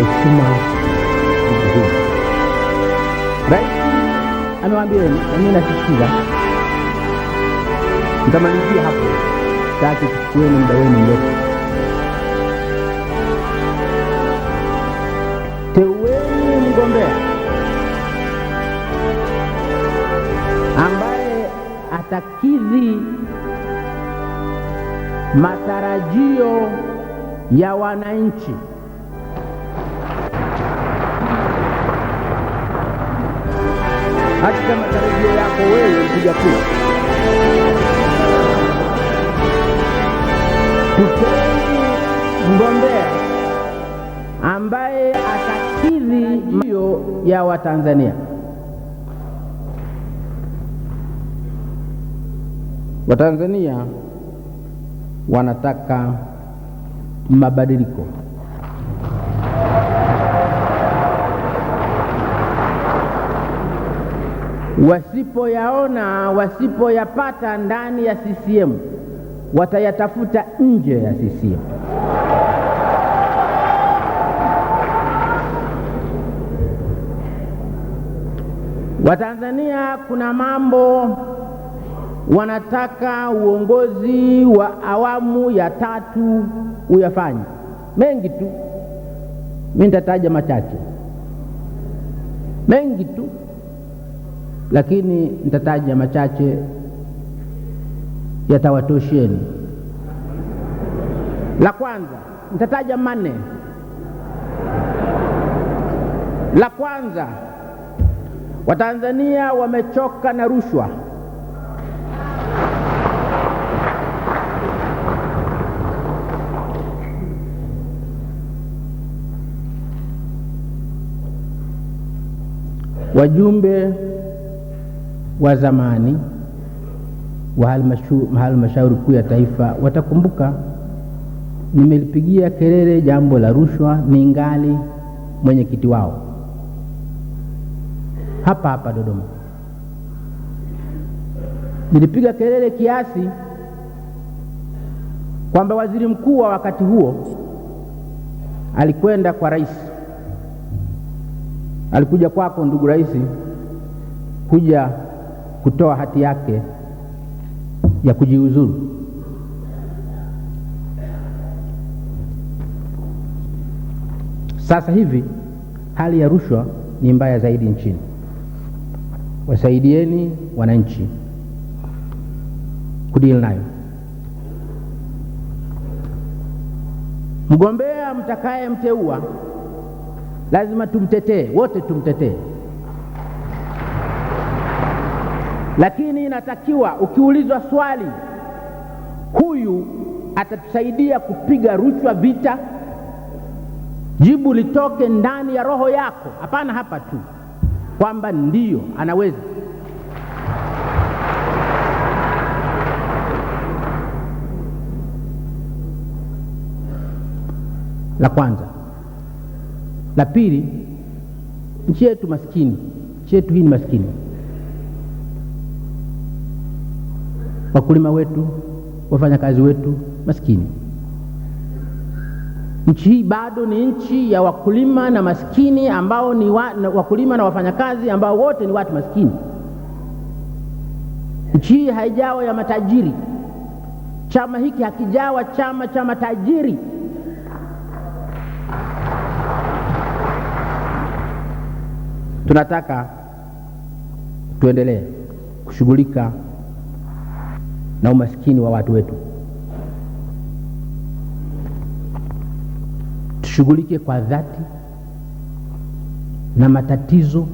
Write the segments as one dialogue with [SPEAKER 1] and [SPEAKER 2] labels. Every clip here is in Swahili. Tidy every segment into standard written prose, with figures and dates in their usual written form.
[SPEAKER 1] heshima muhimu. Rais amewaambia, mimi nasisitiza, nitamalizia hapo, sitaki kuchukueni muda wenu mrefu. Teueni mgombea ambaye atakidhi matarajio ya wananchi. Hata matarajio yako wewe mpiga kura. Tuteni mgombea ambaye atakidhi matarajio ya Watanzania. Watanzania wanataka mabadiliko. Wasipoyaona, wasipoyapata ndani ya CCM, watayatafuta nje ya CCM. Watanzania kuna mambo wanataka uongozi wa awamu ya 3 uyafanye, mengi tu. Mimi nitataja machache, mengi tu, lakini nitataja machache yatawatosheni. La kwanza nitataja manne. La kwanza, Watanzania wamechoka na rushwa. Wajumbe wa zamani wa halmashauri kuu ya taifa watakumbuka nimelipigia kelele jambo la rushwa ningali mwenyekiti wao hapa Dodoma. Nilipiga kelele kiasi kwamba waziri mkuu wa wakati huo alikwenda kwa rais. Alikuja kwako ndugu rais, kuja kutoa hati yake ya kujiuzulu. Sasa hivi hali ya rushwa ni mbaya zaidi nchini. Wasaidieni wananchi kudili nayo. Mgombea mtakaye mteua lazima tumtetee, wote tumtetee. Lakini inatakiwa ukiulizwa swali, huyu atatusaidia kupiga rushwa vita, jibu litoke ndani ya roho yako. Hapana hapa tu kwamba ndiyo anaweza. La kwanza. La pili, nchi yetu maskini. Nchi yetu hii ni maskini. Wakulima wetu, wafanyakazi wetu maskini. Nchi hii bado ni nchi ya wakulima na maskini ambao ni wakulima na wafanyakazi ambao wote ni watu maskini. Nchi hii haijawa ya matajiri. Chama hiki hakijawa chama cha matajiri. Tunataka tuendelee kushughulika na umaskini wa watu wetu. Tushughulike kwa dhati na matatizo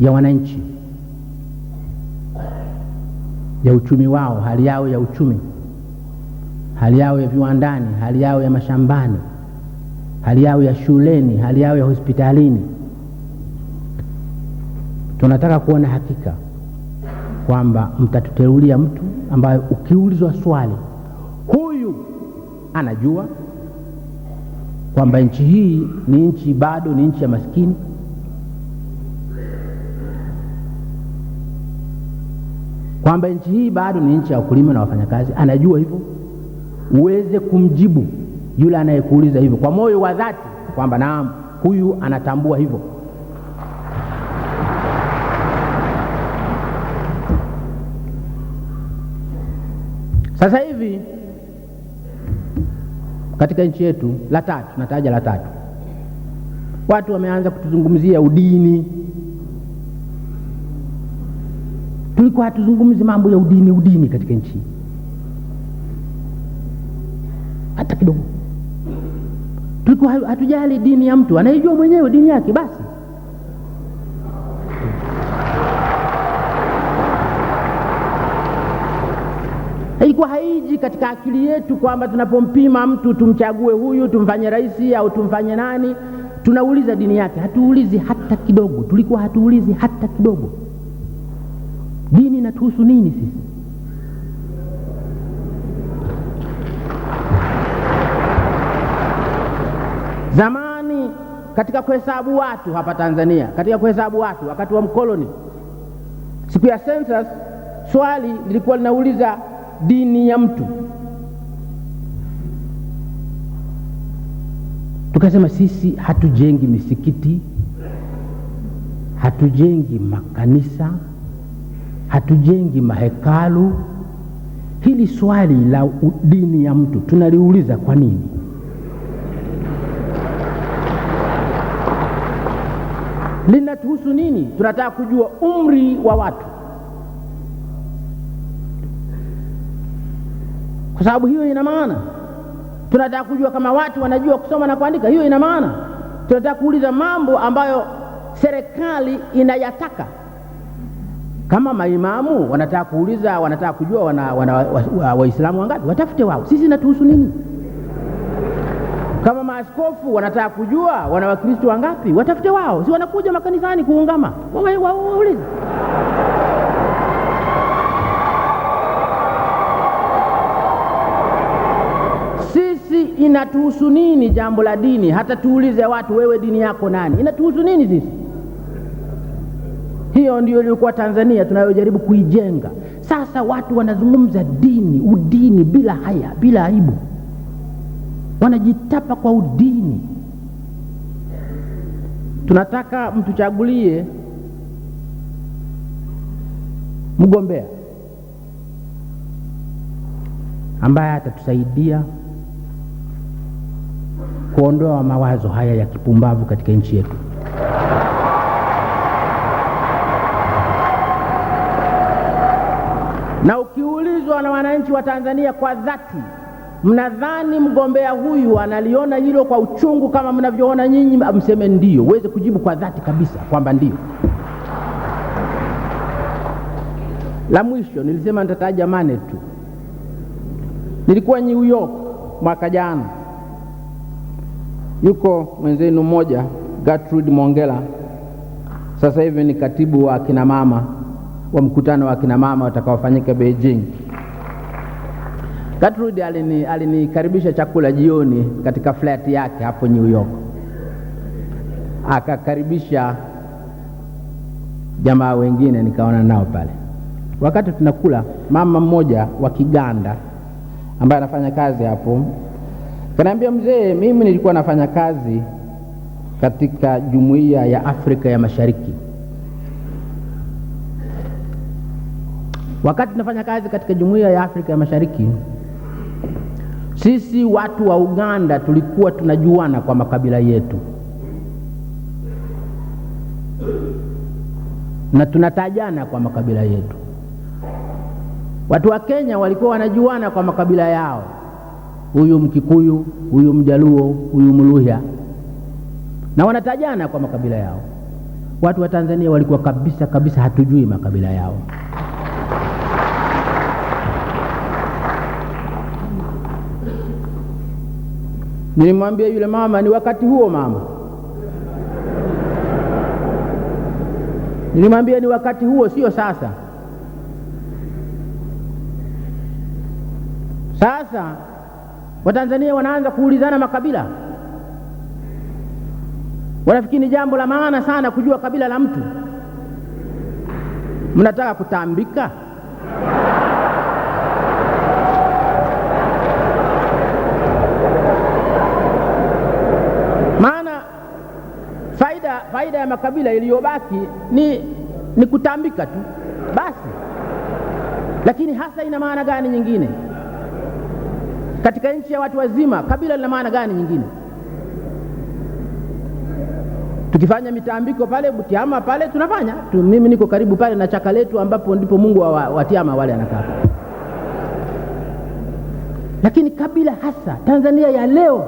[SPEAKER 1] ya wananchi, ya uchumi wao, hali yao ya uchumi, hali yao ya viwandani, hali yao ya mashambani, hali yao ya shuleni, hali yao ya hospitalini. Tunataka kuona hakika kwamba mtatuteulia mtu ambaye ukiulizwa swali, huyu anajua kwamba nchi hii ni nchi, bado ni nchi ya maskini, kwamba nchi hii bado ni nchi ya wakulima na wafanyakazi. Anajua hivyo, uweze kumjibu yule anayekuuliza hivyo kwa moyo wa dhati kwamba naam, huyu anatambua hivyo. Sasa hivi katika nchi yetu, nataja la tatu, watu wameanza kutuzungumzia udini. Tulikuwa hatuzungumzi mambo ya udini katika nchi hata kidogo. Tulikuwa hatujali dini ya mtu, anayejua mwenyewe dini yake basi. Haikuwa haiji katika akili yetu kwamba tunapompima mtu tumchague huyu tumfanye rais au tumfanye nani, tunauliza dini yake. Hatuulizi hata kidogo. Tulikuwa hatuulizi hata kidogo. Dini inatuhusu nini sisi? Zamani katika kuhesabu watu hapa Tanzania, katika kuhesabu watu wakati wa mkoloni, siku ya census, swali lilikuwa linauliza dini ya mtu. Tukasema sisi hatujengi misikiti, hatujengi makanisa, hatujengi mahekalu. Hili swali la dini ya mtu tunaliuliza kwa nini? Linatuhusu nini? Tunataka kujua umri wa watu, kwa sababu hiyo ina maana. Tunataka kujua kama watu wanajua kusoma na kuandika, hiyo ina maana. Tunataka kuuliza mambo ambayo serikali inayataka. Kama maimamu wanataka kuuliza, wanataka kujua Waislamu wangapi, watafute wao. Sisi inatuhusu nini? Kama maaskofu wanataka kujua wana Wakristo wangapi, watafute wao. Si wanakuja makanisani kuungama, waulize. Sisi inatuhusu nini jambo la dini? Hata tuulize watu, wewe dini yako nani? Inatuhusu nini sisi? Hiyo ndio ilikuwa Tanzania tunayojaribu kuijenga. Sasa watu wanazungumza dini, udini bila haya, bila aibu. Wanajitapa kwa udini. Tunataka mtuchagulie mgombea ambaye atatusaidia kuondoa mawazo haya ya kipumbavu katika nchi yetu. Na ukiulizwa na wananchi wa Tanzania kwa dhati, mnadhani mgombea huyu analiona hilo kwa uchungu kama mnavyoona nyinyi, mseme ndio. Uweze kujibu kwa dhati kabisa kwamba ndio. La mwisho nilisema nitataja mane tu. Nilikuwa New York mwaka jana. Yuko mwenzenu mmoja, Gertrude Mongella, sasa hivi ni katibu wa kina mama wa mkutano wa kina mama utakaofanyika Beijing. Gertrude alinikaribisha chakula jioni katika flat yake hapo New York. Akakaribisha jamaa wengine nikaona nao pale. Wakati tunakula, mama mmoja wa Kiganda ambaye anafanya kazi hapo kaniambia, mzee, mimi nilikuwa nafanya kazi katika Jumuiya ya Afrika ya Mashariki. Wakati tunafanya kazi katika Jumuiya ya Afrika ya Mashariki, sisi watu wa Uganda tulikuwa tunajuana kwa makabila yetu na tunatajana kwa makabila yetu. Watu wa Kenya walikuwa wanajuana kwa makabila yao, huyu Mkikuyu, huyu Mjaluo, huyu Mluhya, na wanatajana kwa makabila yao. Watu wa Tanzania walikuwa kabisa hatujui makabila yao. Nilimwambia yule mama, ni wakati huo mama. Nilimwambia ni wakati huo, sio sasa. Sasa Watanzania wanaanza kuulizana makabila. Wanafikiri ni jambo la maana sana kujua kabila la mtu. Mnataka kutambika? baada ya makabila iliyobaki ni kutambika tu basi. Lakini hasa ina maana gani nyingine? Katika nchi ya watu wazima kabila lina maana gani nyingine? Tukifanya mitambiko pale Butiama pale tunafanya tu, mimi niko karibu pale na chaka letu ambapo ndipo Mungu wa Tiama wale anakaa. Lakini kabila hasa Tanzania ya leo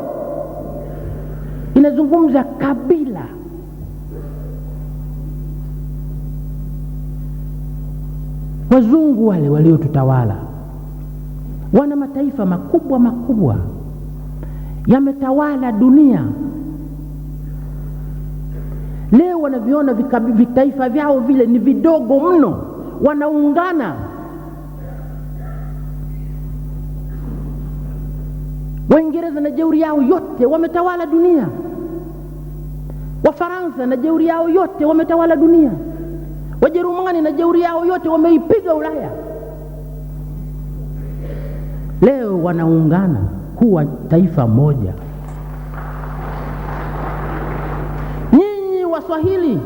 [SPEAKER 1] inazungumza kabila. Wazungu wale waliotutawala wana mataifa makubwa makubwa yametawala dunia. Leo wanaviona vitaifa vyao vile ni vidogo mno, wanaungana. Waingereza na jeuri yao yote wametawala dunia. Wafaransa na jeuri yao yote wametawala dunia. Wajerumani na jeuri yao yote wameipiga Ulaya. Leo wanaungana kuwa taifa moja. Nyinyi Waswahili,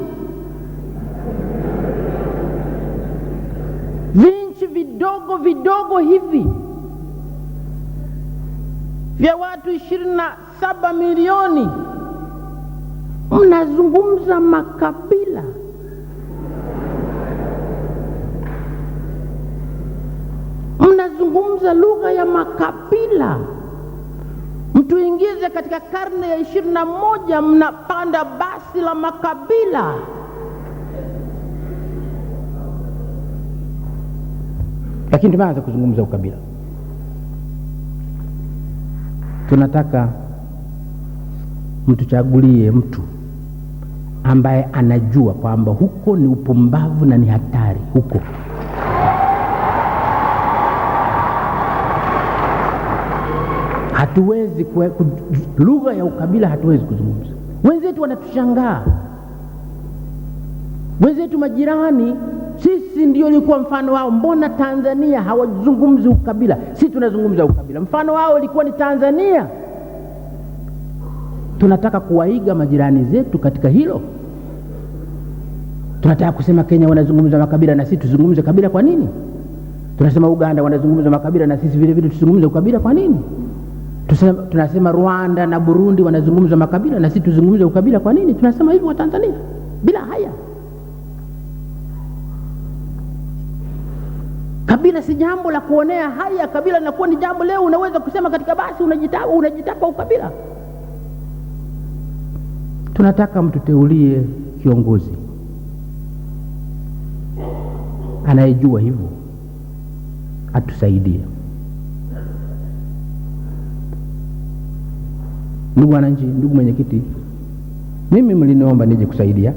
[SPEAKER 1] vinchi vidogo vidogo hivi vya watu 27 milioni, mnazungumza makabila. Mnazungumza lugha ya makabila. Mtu ingize katika karne ya 21 mnapanda basi la makabila. Lakini tumeanza kuzungumza ukabila. Tunataka mtuchagulie mtu ambaye anajua kwamba huko ni upumbavu na ni hatari huko. Hatuwezi lugha ya ukabila hatuwezi kuzungumza. Wenzetu wanatushangaa. Wenzetu majirani, sisi ndio ilikuwa mfano wao. Mbona Tanzania hawazungumzi ukabila? Sisi tunazungumza ukabila. Mfano wao ilikuwa ni Tanzania. Tunataka kuwaiga majirani zetu katika hilo. Tunataka kusema Kenya wanazungumza makabila na sisi tuzungumze kabila, kwa nini? Tunasema Uganda wanazungumza makabila na sisi vile vile tuzungumze ukabila, kwa nini? Tunasema Rwanda na Burundi wanazungumza makabila na sisi tuzungumze ukabila, kwa nini? Tunasema hivyo wa Tanzania bila haya. Kabila si jambo la kuonea haya. Kabila linakuwa ni jambo leo unaweza kusema katika basi unajitapa ukabila. Tunataka mtuteulie kiongozi anayejua hivyo, atusaidie. Ndugu wananchi, ndugu mwenyekiti, mimi mliniomba nije kusaidia.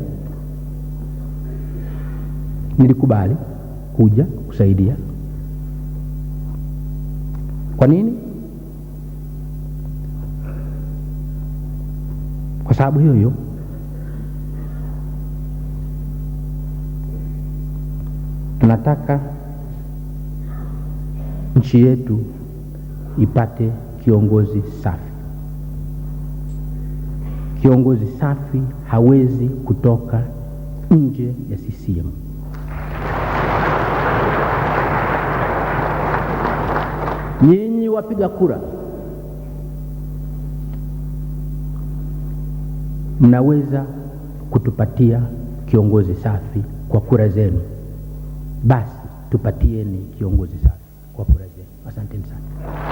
[SPEAKER 1] Nilikubali kuja kusaidia. Kwa nini? Kwa sababu hiyo tunataka nchi yetu ipate kiongozi safi. Kiongozi safi hawezi kutoka nje ya CCM. Nyinyi wapiga kura mnaweza kutupatia kiongozi safi kwa kura zenu. Basi tupatieni kiongozi safi kwa kura zenu. Asanteni sana.